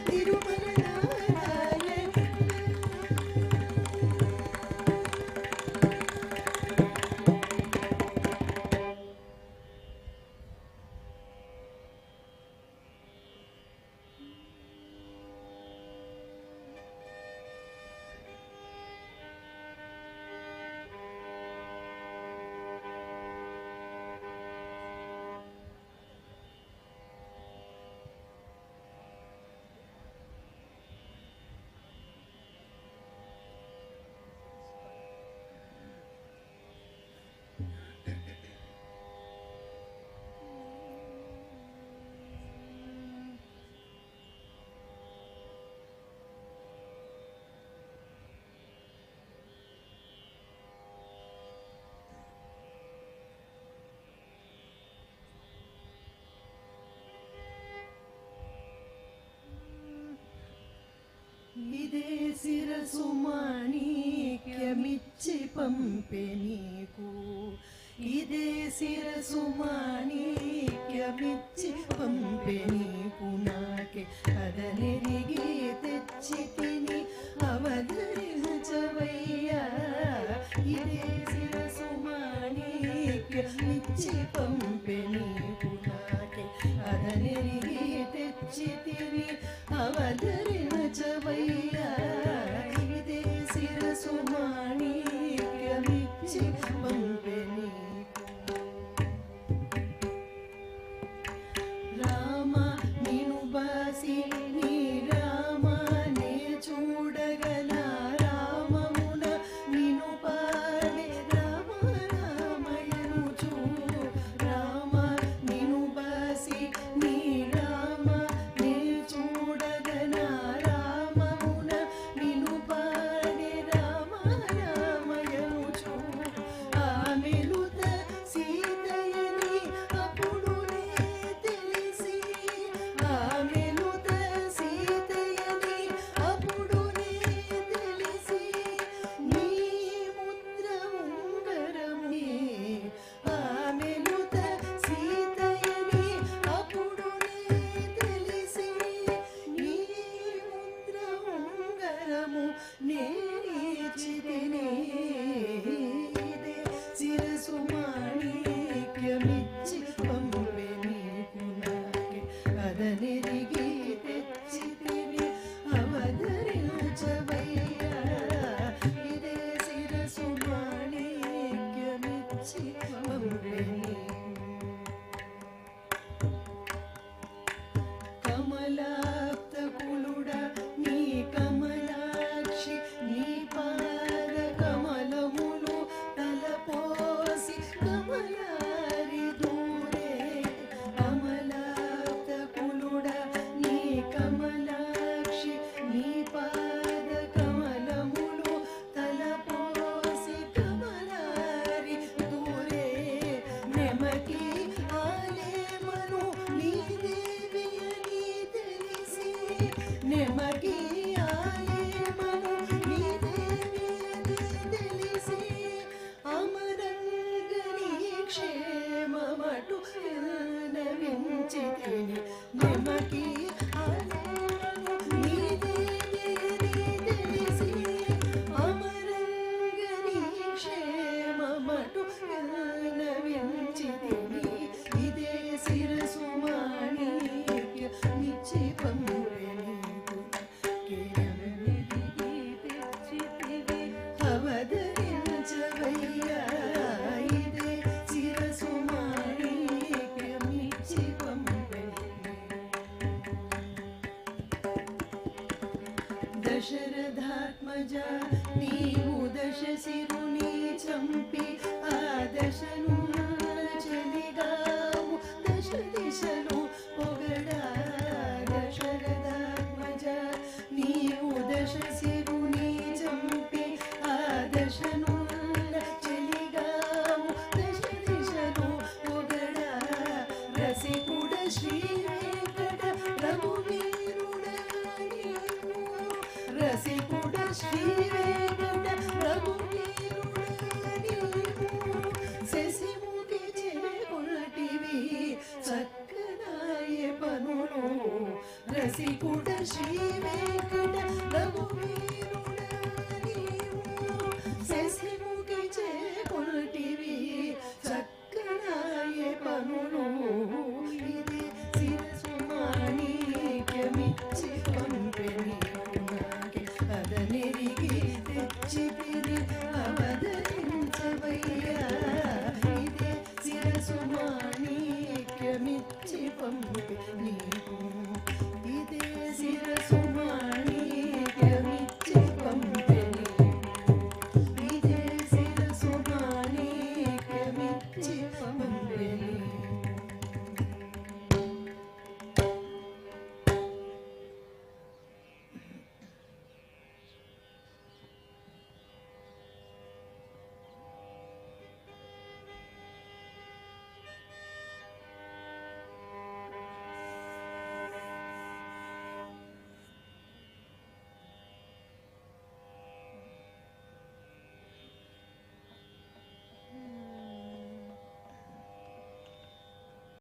Tirumalai ఇదే శిరసు మాణిక్యమిచ్చి పంపె నీకు ఇదే శిరసు మాణిక్యమిచ్చి పంపె నీకు నాకే అదనెరిగి తెచ్చి తిని అవధరించవయ్యా ఇదే శిరసు మాణిక్యమిచ్చి పంపె నీకు నాకే అదనెరిగి తెచ్చి తిని అవధరించవయ్యా ఇదే శిరసు మాణిక్యమిచ్చి పంపె నీకు రామ నిను బాసి నీ రామనే చూడగల రామమున నిను పాడే రామ రామయను చూ రామ నిను బాసి నీ రామనే చూడగల రామమున నిను పాడే రామ రామయను చూ ఆమెలుత సీతయని అప్పుడునే తెలిసి ఆమెలుత సీతయని అప్పుడునే తెలిసి నీ ముద్ర ఉంగరమే ఆమెలుత సీతయని అప్పుడునే తెలిసి నీ ముద్ర ఉంగరము నేనిచ్చితినే ఇదే శిరసు మాణిక్యమిచ్చి పంపె నీకు నాకే అదనెరిగి తెచ్చి తిని అవధరించవయ్యా ఇదే శిరసు మాణిక్యమిచ్చి పంపె నీకు కమలాప్తకులుడా నీ కమలాక్షి నీ పాద కమలములు తలపోసి కమలారి దూరే కమలాప్తకులుడా నీ కమలాక్షి నీ పాద కమలములు తలపోసి కమలారి దూరే నెమకి ఆలేమను నీ దేవి అని తెలిసి నెమకి ఆలేమను నీ దేవి అని తెలిసి అమరంగని క్షేమమటు విన్నవించితిని నెమకి ఆలేమను నీ దేవి అని తెలిసి అమరంగని క్షేమమటు విన్నవించితిని ఇదే శిరసు మాణిక్యమిచ్చి పంపె నీకు కేరళనిధికి తెచ్చితివి అవధరించవయ్యా ఇదే శిరసు మాణిక్యమిచ్చి పంపె దశరథాత్మజ నీవు దశ శిరుని చంపి ఆ దశను చలిగావు దశ దిశలు పొగడా దశరథాత్మజ నీవు దశ శిరుని చంపి ఆ దశను చలిగావు దశ దిశలు పొగడా రసికుడ శ్రీ వెంకట రఘువీరుడా నీవు రసికుడ శ్రీ వెంకట రఘువీరుడా నీవు శశిముఖి చేకొటివి చక్కనాయ పనులు రసికుడ శ్రీ వెంకట రఘువీరుడా నీవు శశిముఖి